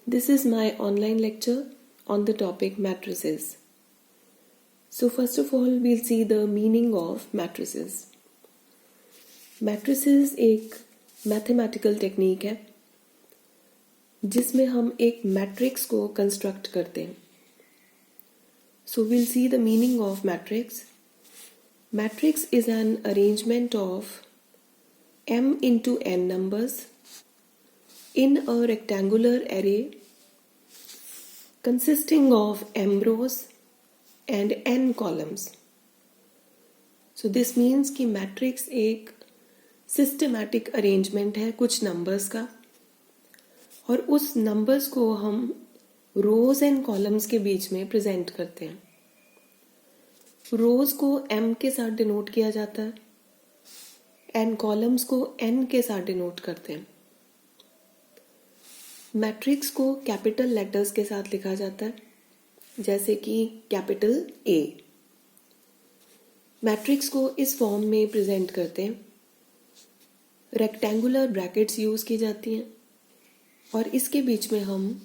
This is my online lecture on the topic matrices. So first of all, we'll see the meaning of matrices. Matrices एक mathematical technique है जिसमें हम एक matrix को construct करते हैं. So we'll see the meaning of matrix. Matrix is an arrangement of m into n numbers in a rectangular array consisting of m rows and n columns. So this means कि matrix एक systematic arrangement है कुछ numbers का, और उस numbers को हम रोज and columns के बीच में प्रेजेंट करते हैं. रोज को m के साथ डिनोट किया जाता है एंड कॉलम्स को n के साथ डिनोट करते हैं. मैट्रिक्स को कैपिटल लेटर्स के साथ लिखा जाता है, जैसे कि कैपिटल A. मैट्रिक्स को इस फॉर्म में प्रेजेंट करते हैं. रेक्टेंगुलर ब्रैकेट्स यूज की जाती हैं और इसके बीच में हम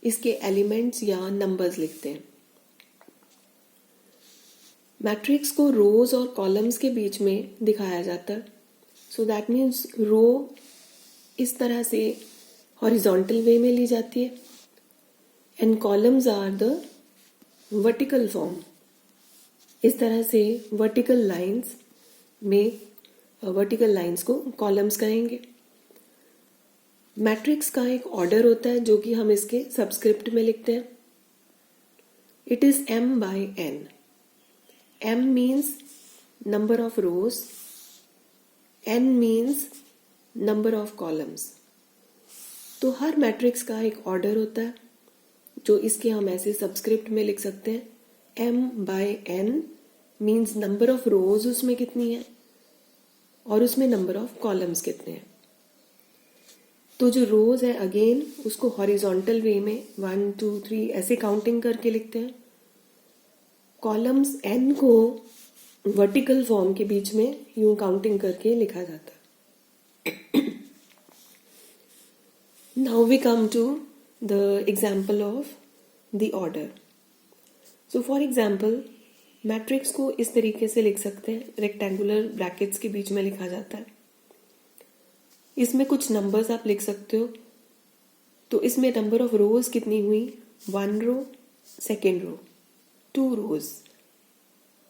इसके एलिमेंट्स या नंबर्स लिखते हैं. मैट्रिक्स को रोज और कॉलम्स के बीच में दिखाया जाता है. सो दैट मीन्स रो इस तरह से हॉरिजॉन्टल वे में ली जाती है and columns are the vertical form. इस तरह से वर्टिकल लाइंस को कॉलम्स कहेंगे. मैट्रिक्स का एक ऑर्डर होता है जो कि हम इसके सबस्क्रिप्ट में लिखते हैं. It is m by n. m means number of rows, n means number of columns. तो हर मैट्रिक्स का एक ऑर्डर होता है जो इसके हम ऐसे सबस्क्रिप्ट में लिख सकते हैं. m by n means number of रोज उसमें कितनी है और उसमें नंबर ऑफ कॉलम्स कितने हैं. तो जो रोज है अगेन उसको हॉरिजॉन्टल वे में 1 2 3 ऐसे काउंटिंग करके लिखते हैं. कॉलम्स n को वर्टिकल फॉर्म के बीच में यूं काउंटिंग करके लिखा जाता है. Now we come to the example of the order. So for example, matrix को इस तरीके से लिख सकते हैं. रेक्टेंगुलर ब्रैकेट्स के बीच में लिखा जाता है. इसमें कुछ नंबर्स आप लिख सकते हो. तो इसमें नंबर ऑफ रोज कितनी हुई? 1 row, second row, 2 rows.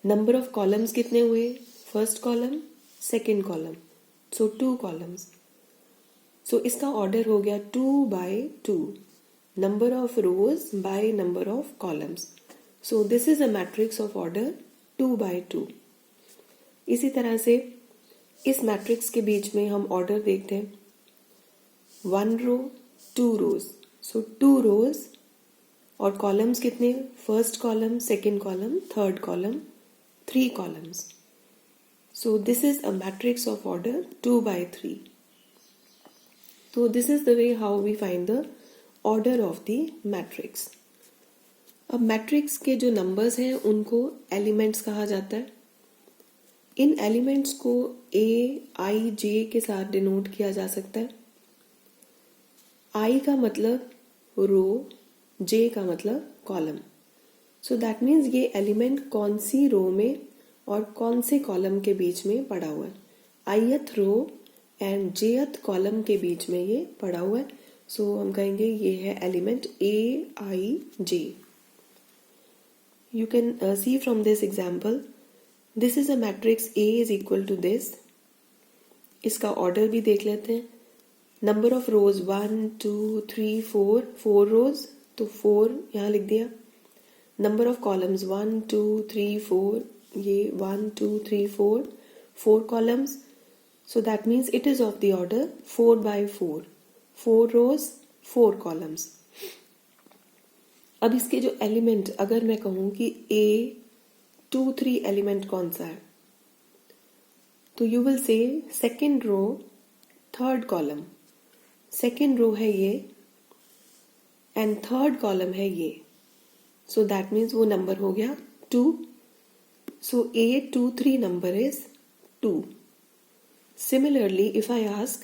Number of columns कितने हुए? First column, second column, so 2 columns. So इसका ऑर्डर हो गया 2 by 2. Number of rows by number of columns. So this is a matrix of order 2 by 2. इसी तरह से इस matrix के बीच में हम ऑर्डर देखते हैं. 1 रो, 2 रोज, सो 2 रोज. और कॉलम्स कितने? First column, second column, third column, 3 columns. So this is a matrix of order 2 by 3. So this is the way how we find the order of the matrix. अब matrix के जो numbers हैं उनको elements कहा जाता है. इन elements को A, I, J के साथ डिनोट किया जा सकता है. I का मतलब रो, J का मतलब कॉलम. सो दैट मीन्स ये एलिमेंट कौन सी रो में और कौन से कॉलम के बीच में पड़ा हुआ है. ith row and jth column के बीच में ये पड़ा हुआ है. सो हम कहेंगे ये है element AIJ. You can see from this example, this is a matrix A is equal to this. इसका ऑर्डर भी देख लेते हैं. नंबर ऑफ रोज 1 2 3 4, 4 रोज, तो 4 यहाँ लिख दिया. नंबर ऑफ कॉलम्स 1 2 3 4, ये 1 2 3 4, 4 columns. So that means it is of the order 4 by 4. 4 rows, 4 columns. अब इसके जो एलिमेंट, अगर मैं कहूं कि A 2 3 एलिमेंट कौन सा है, तो you will say second row, third column. Second row है ये एंड थर्ड कॉलम है ये. सो दैट मीन्स वो नंबर हो गया 2. So A23 number is 2. Similarly, if I ask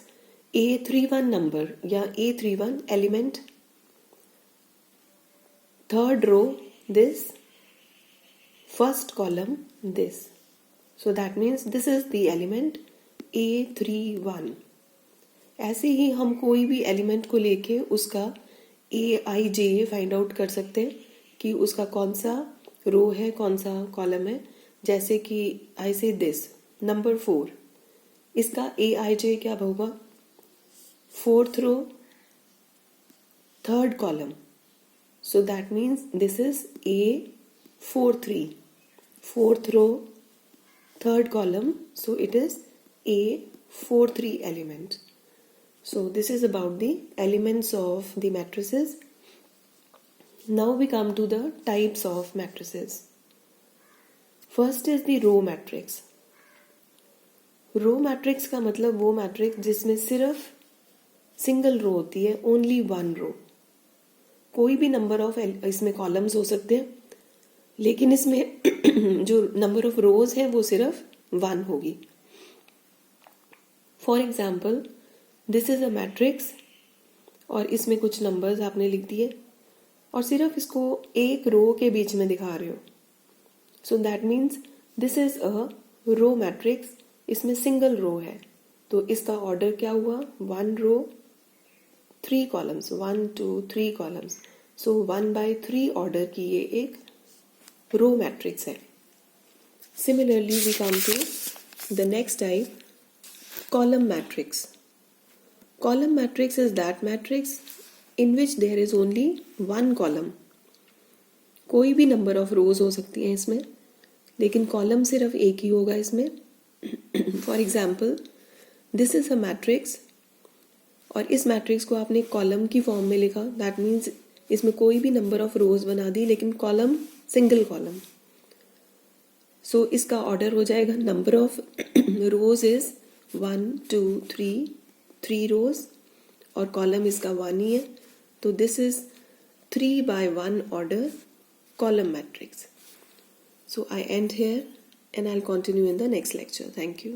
A31 number या A31 element, third row this, first column this. So that means this is the element A31. ऐसे ही हम कोई भी एलिमेंट को लेके उसका AIJ फाइंड आउट कर सकते हैं कि उसका कौन सा रो है, कौन सा कॉलम है. जैसे कि आई से दिस नंबर 4, इसका AIJ क्या होगा? Fourth row, third column. So that means this is A43. Fourth row, third column. So it is A43 element. So this is about the elements of the matrices. Now we come to the types of matrices. First is the row matrix. Row matrix का मतलब वो matrix जिसमें सिर्फ single row होती है, only one row. कोई भी number of इसमें कॉलम्स हो सकते हैं, लेकिन इसमें जो नंबर ऑफ रोज है वो सिर्फ वन होगी. For example this is a matrix और इसमें कुछ नंबर्स आपने लिख दिए और सिर्फ इसको एक रो के बीच में दिखा रहे हो. So that means this is a row matrix. इसमें सिंगल रो है, तो इसका ऑर्डर क्या हुआ? 1 row 3 columns, 1 2 3 columns. So 1/3 order की ये एक रो मैट्रिक्स है. Similarly we come to the next type, column matrix. Column matrix is that matrix in which there is only one column. कोई भी नंबर ऑफ रोज हो सकती हैं इसमें, लेकिन कॉलम सिर्फ एक ही होगा इसमें. For example this is a matrix और इस मैट्रिक्स को आपने कॉलम की फॉर्म में लिखा. दैट मीन्स इसमें कोई भी नंबर ऑफ रोज बना दी, लेकिन कॉलम सिंगल कॉलम. सो इसका ऑर्डर हो जाएगा, नंबर ऑफ रोज इज 1 2 3 रोज और कॉलम इसका 1 ही है. तो this is 3/1 order column matrix. So I end here and I'll continue in the next lecture. Thank you.